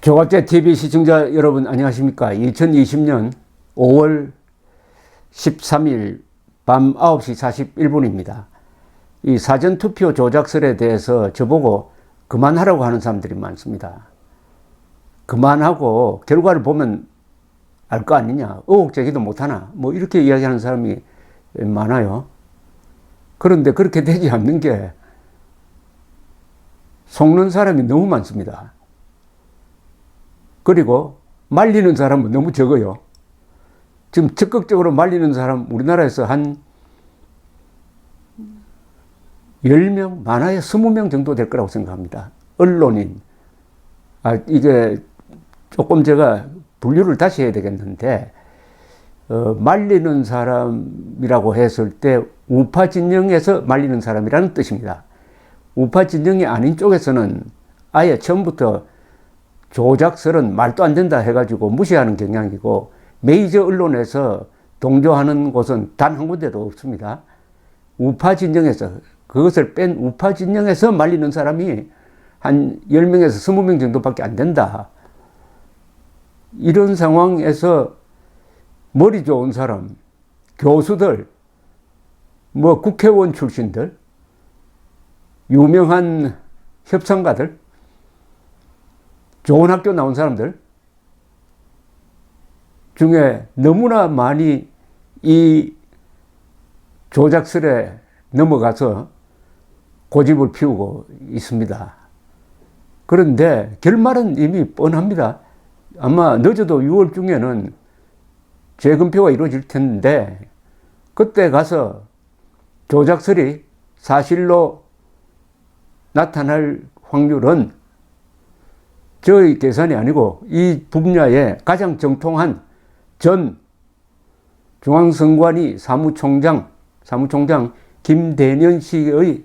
조갑제 TV 시청자 여러분 안녕하십니까? 2020년 5월 13일 밤 9시 41분입니다. 이 사전투표 조작설에 대해서 저보고 그만하라고 하는 사람들이 많습니다. 그만하고 결과를 보면 알 거 아니냐, 의혹 제기도 못하나, 뭐 이렇게 이야기하는 사람이 많아요. 그런데 그렇게 되지 않는 게 속는 사람이 너무 많습니다. 그리고 말리는 사람은 너무 적어요. 지금 적극적으로 말리는 사람 우리나라에서 한 10명, 많아야 20명 정도 될 거라고 생각합니다. 언론인. 이게 조금 제가 분류를 다시 해야 되겠는데, 말리는 사람이라고 했을 때 우파 진영에서 말리는 사람이라는 뜻입니다. 우파 진영이 아닌 쪽에서는 아예 처음부터 조작설은 말도 안 된다 해가지고 무시하는 경향이고, 메이저 언론에서 동조하는 곳은 단 한 군데도 없습니다. 우파 진영에서, 그것을 뺀 우파 진영에서 말리는 사람이 한 10명에서 20명 정도밖에 안 된다. 이런 상황에서 머리 좋은 사람, 교수들, 뭐 국회의원 출신들, 유명한 협상가들, 좋은 학교 나온 사람들 중에 너무나 많이 이 조작설에 넘어가서 고집을 피우고 있습니다. 그런데 결말은 이미 뻔합니다. 아마 늦어도 6월 중에는 재검표가 이루어질 텐데, 그때 가서 조작설이 사실로 나타날 확률은 저의 계산이 아니고 이 분야의 가장 정통한 전 중앙선관위 사무총장 김대년 씨의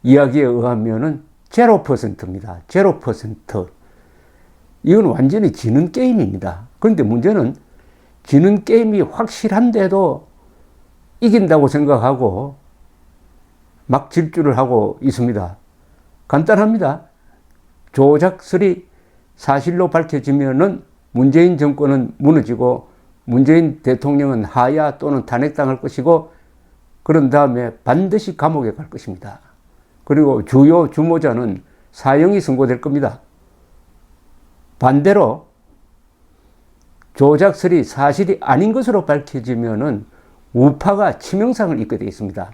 이야기에 의하면은 0%입니다. 0%. 이건 완전히 지는 게임입니다. 그런데 문제는 지는 게임이 확실한데도 이긴다고 생각하고 막 질주를 하고 있습니다. 간단합니다. 조작설이 사실로 밝혀지면은 문재인 정권은 무너지고 문재인 대통령은 하야 또는 탄핵당할 것이고, 그런 다음에 반드시 감옥에 갈 것입니다. 그리고 주요 주모자는 사형이 선고될 겁니다. 반대로 조작설이 사실이 아닌 것으로 밝혀지면은 우파가 치명상을 입게 되어 있습니다.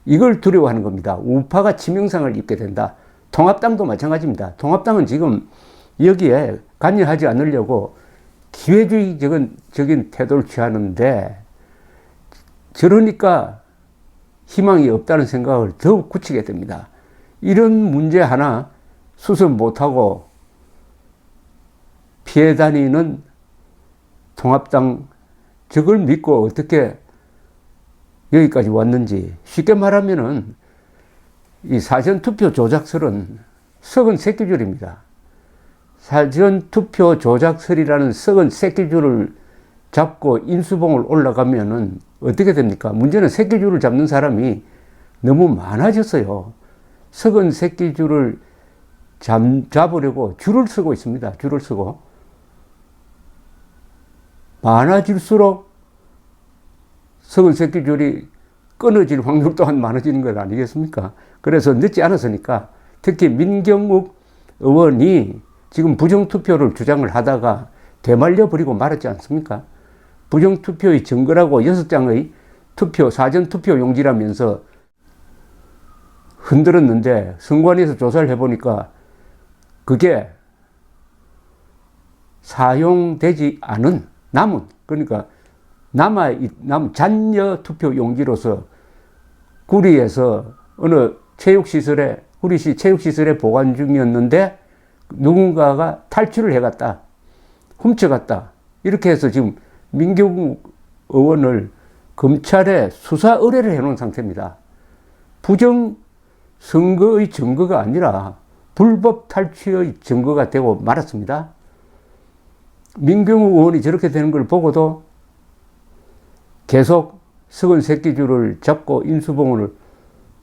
이걸 두려워하는 겁니다. 우파가 치명상을 입게 된다. 통합당도 마찬가지입니다. 통합당은 지금 여기에 관여하지 않으려고 기회주의적인 태도를 취하는데, 저러니까 희망이 없다는 생각을 더욱 굳히게 됩니다. 이런 문제 하나 수습 못하고 피해 다니는 통합당, 저걸 믿고 어떻게 여기까지 왔는지. 쉽게 말하면은 이 사전투표 조작설은 썩은 새끼줄입니다. 사전투표 조작설이라는 썩은 새끼줄을 잡고 인수봉을 올라가면은 어떻게 됩니까? 문제는 새끼줄을 잡는 사람이 너무 많아졌어요. 썩은 새끼줄을 잡으려고 줄을 서고 있습니다. 줄을 서고. 많아질수록 썩은 새끼줄이 끊어질 확률 또한 많아지는 것 아니겠습니까? 그래서 늦지 않았으니까, 특히 민경욱 의원이 지금 부정투표를 주장을 하다가 되말려버리고 말았지 않습니까? 부정투표의 증거라고 6장의 사전투표 용지라면서 흔들었는데, 선관위에서 조사를 해보니까 그게 사용되지 않은 그러니까 남은 잔여 투표 용지로서 구리에서 어느 체육시설에, 구리시 체육시설에 보관 중이었는데 누군가가 탈취를 해갔다, 훔쳐갔다, 이렇게 해서 지금 민경욱 의원을 검찰에 수사 의뢰를 해놓은 상태입니다. 부정 선거의 증거가 아니라 불법 탈취의 증거가 되고 말았습니다. 민경욱 의원이 저렇게 되는 걸 보고도 계속 썩은 새끼줄을 잡고 인수봉을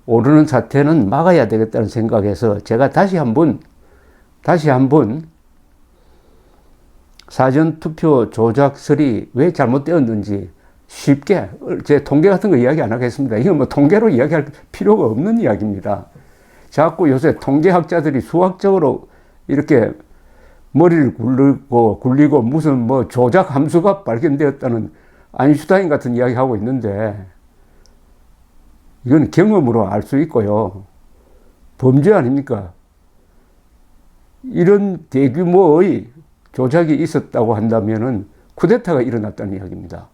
오르는 사태는 막아야 되겠다는 생각에서 제가 다시 한번 사전투표 조작설이 왜 잘못되었는지 쉽게 제 통계 같은 거 이야기 안 하겠습니다. 이건 뭐 통계로 이야기할 필요가 없는 이야기입니다. 자꾸 요새 통계학자들이 수학적으로 이렇게 머리를 굴리고 무슨 뭐 조작 함수가 발견되었다는 아인슈타인 같은 이야기 하고 있는데 이건 경험으로 알 수 있고요. 범죄 아닙니까? 이런 대규모의 조작이 있었다고 한다면은 쿠데타가 일어났다는 이야기입니다.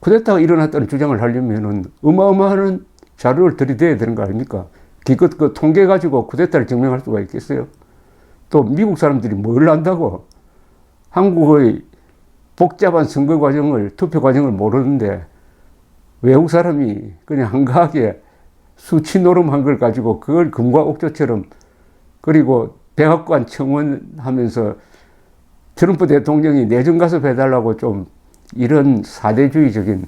쿠데타가 일어났다는 주장을 하려면은 어마어마한 자료를 들이대야 되는 거 아닙니까? 기껏 그 통계 가지고 쿠데타를 증명할 수가 있겠어요? 또 미국 사람들이 뭘 안다고? 한국의 복잡한 선거 과정을, 투표 과정을 모르는데 외국 사람이 그냥 한가하게 수치 노름한 걸 가지고 그걸 금과 옥조처럼 그리고 백악관 청원하면서 트럼프 대통령이 내정 가서 해달라고 좀 이런 사대주의적인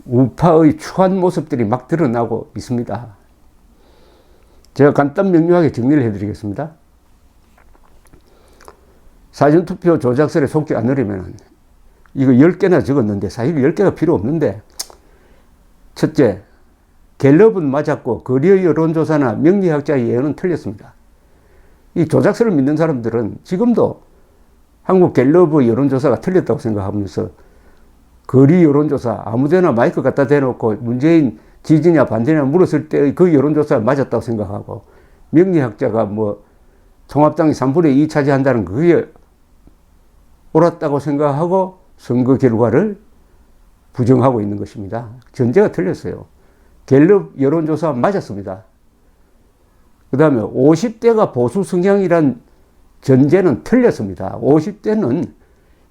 우파의 추한 모습들이 막 드러나고 있습니다. 제가 간단 명료하게 정리를 해드리겠습니다. 사전투표 조작설에 속지 않으려면 이거 10개나 적었는데 사실 10개가 필요 없는데 첫째, 갤럽은 맞았고 거리의 여론조사나 명리학자의 예언은 틀렸습니다. 이 조작설을 믿는 사람들은 지금도 한국 갤럽의 여론조사가 틀렸다고 생각하면서 거리 여론조사 아무데나 마이크 갖다 대놓고 문재인 지지냐 반대냐 물었을 때 그 여론조사가 맞았다고 생각하고 명리학자가 뭐 통합당이 3분의 2 차지한다는 그게 옳았다고 생각하고 선거 결과를 부정하고 있는 것입니다. 전제가 틀렸어요. 갤럽 여론조사 맞았습니다. 그 다음에 50대가 보수 성향이란 전제는 틀렸습니다. 50대는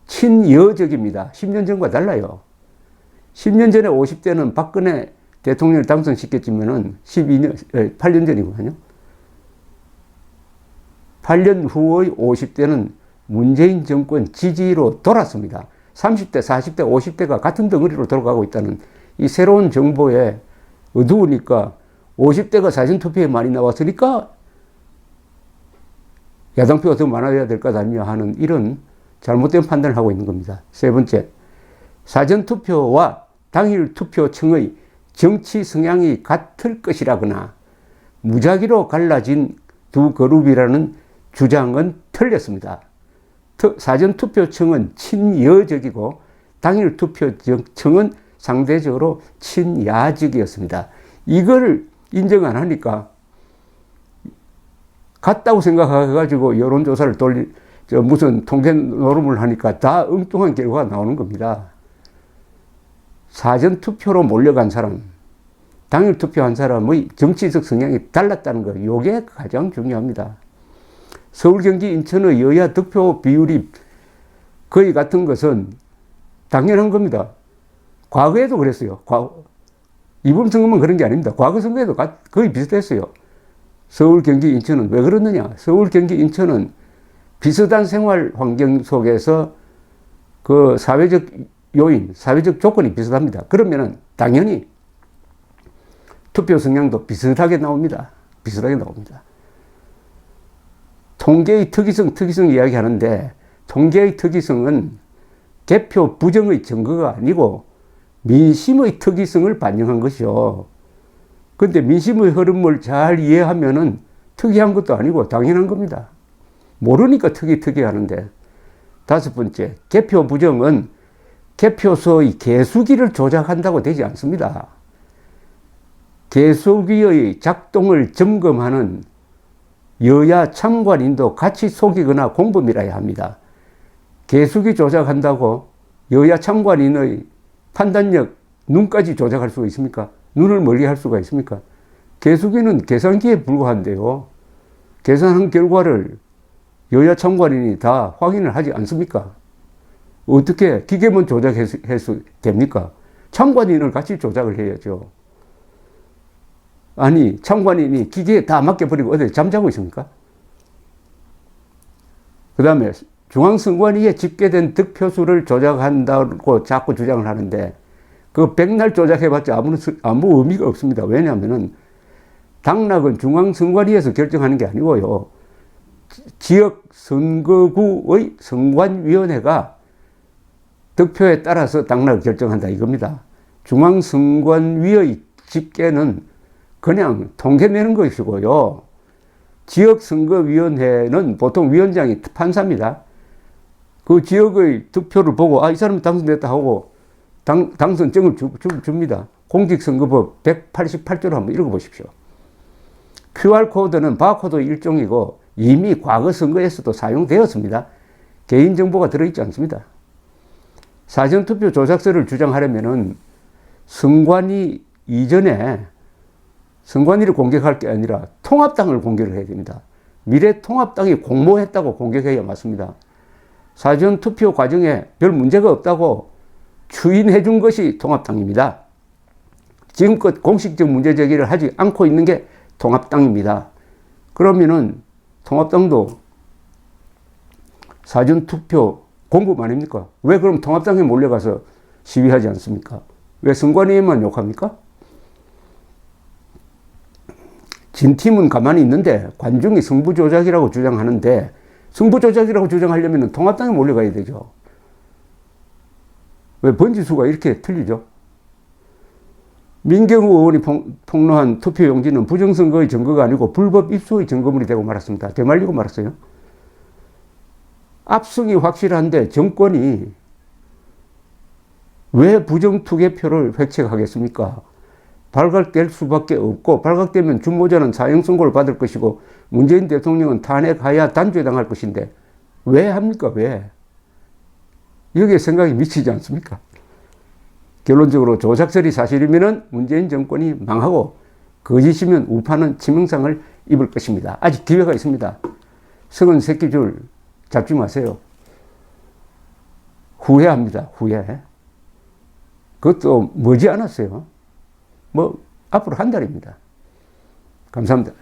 친여적입니다. 10년 전과 달라요. 10년 전에 50대는 박근혜 대통령을 당선시켰지만은 8년 전이거든요. 8년 후의 50대는 문재인 정권 지지로 돌았습니다. 30대, 40대, 50대가 같은 덩어리로 돌아가고 있다는 이 새로운 정보에 어두우니까 50대가 사전투표에 많이 나왔으니까 야당표가 더 많아야 될 것 아니냐 하는 이런 잘못된 판단을 하고 있는 겁니다. 세 번째, 사전투표와 당일 투표층의 정치 성향이 같을 것이라거나 무작위로 갈라진 두 그룹이라는 주장은 틀렸습니다. 사전투표층은 친여적이고 당일 투표층은 상대적으로 친야적이었습니다. 이걸 인정 안 하니까 같다고 생각해가지고 여론조사를 무슨 통계 노름을 하니까 다 엉뚱한 결과가 나오는 겁니다. 사전투표로 몰려간 사람, 당일 투표한 사람의 정치적 성향이 달랐다는 거, 이게 가장 중요합니다. 서울, 경기, 인천의 여야 득표 비율이 거의 같은 것은 당연한 겁니다. 과거에도 그랬어요. 이번 선거만 그런 게 아닙니다. 과거 선거에도 거의 비슷했어요. 서울, 경기, 인천은 왜 그러느냐? 서울, 경기, 인천은 비슷한 생활 환경 속에서 그 사회적 요인, 사회적 조건이 비슷합니다. 그러면은 당연히 투표 성향도 비슷하게 나옵니다. 비슷하게 나옵니다. 통계의 특이성 이야기 하는데 통계의 특이성은 개표 부정의 증거가 아니고 민심의 특이성을 반영한 것이요. 그런데 민심의 흐름을 잘 이해하면은 특이한 것도 아니고 당연한 겁니다. 모르니까 특이하는데. 다섯 번째, 개표 부정은 개표소의 개수기를 조작한다고 되지 않습니다. 개수기의 작동을 점검하는 여야 참관인도 같이 속이거나 공범이라야 합니다. 개수기 조작한다고 여야 참관인의 판단력, 눈까지 조작할 수가 있습니까? 눈을 멀리 할 수가 있습니까? 개수기는 계산기에 불과한데요. 계산한 결과를 여야 참관인이 다 확인을 하지 않습니까? 어떻게 기계만 조작해서 됩니까? 참관인을 같이 조작을 해야죠. 아니, 참관인이 기계에 다 맡겨버리고 어디 잠자고 있습니까? 그 다음에 중앙선관위에 집계된 득표수를 조작한다고 자꾸 주장을 하는데 그 백날 조작해봤자 아무 의미가 없습니다. 왜냐하면은 당락은 중앙선관위에서 결정하는 게 아니고요. 지역 선거구의 선관위원회가 득표에 따라서 당락을 결정한다 이겁니다. 중앙선관위의 집계는 그냥 통계내는 것이고요. 지역선거위원회는 보통 위원장이 판사입니다. 그 지역의 득표를 보고 이 사람이 당선됐다 하고 당선증을 줍니다. 공직선거법 188조를 한번 읽어보십시오. QR코드는 바코드 일종이고 이미 과거 선거에서도 사용되었습니다. 개인정보가 들어있지 않습니다. 사전투표 조작서를 주장하려면은 선관위 이전에 선관위를 공격할 게 아니라 통합당을 공격을 해야 됩니다. 미래통합당이 공모했다고 공격해야 맞습니다. 사전투표 과정에 별 문제가 없다고 추인해 준 것이 통합당입니다. 지금껏 공식적 문제 제기를 하지 않고 있는 게 통합당입니다. 그러면은 통합당도 사전투표 공급 아닙니까? 왜 그럼 통합당에 몰려가서 시위하지 않습니까? 왜 선관위에만 욕합니까? 진 팀은 가만히 있는데 관중이 승부조작이라고 주장하는데 승부조작이라고 주장하려면 통합당에 몰려가야 되죠. 왜 번지수가 이렇게 틀리죠? 민경우 의원이 폭로한 투표용지는 부정선거의 증거가 아니고 불법 입수의 증거물이 되고 말았습니다. 되말리고 말았어요. 압승이 확실한데 정권이 왜 부정투개표를 획책하겠습니까? 발각될 수밖에 없고 발각되면 준모자는 사형선고를 받을 것이고 문재인 대통령은 탄핵하야 단죄당할 것인데 왜 합니까? 왜? 여기에 생각이 미치지 않습니까? 결론적으로 조작설이 사실이면 문재인 정권이 망하고 거짓이면 우파는 치명상을 입을 것입니다. 아직 기회가 있습니다. 썩은 새끼줄 잡지 마세요. 후회합니다. 후회. 그것도 머지 않았어요. 앞으로 한 달입니다. 감사합니다.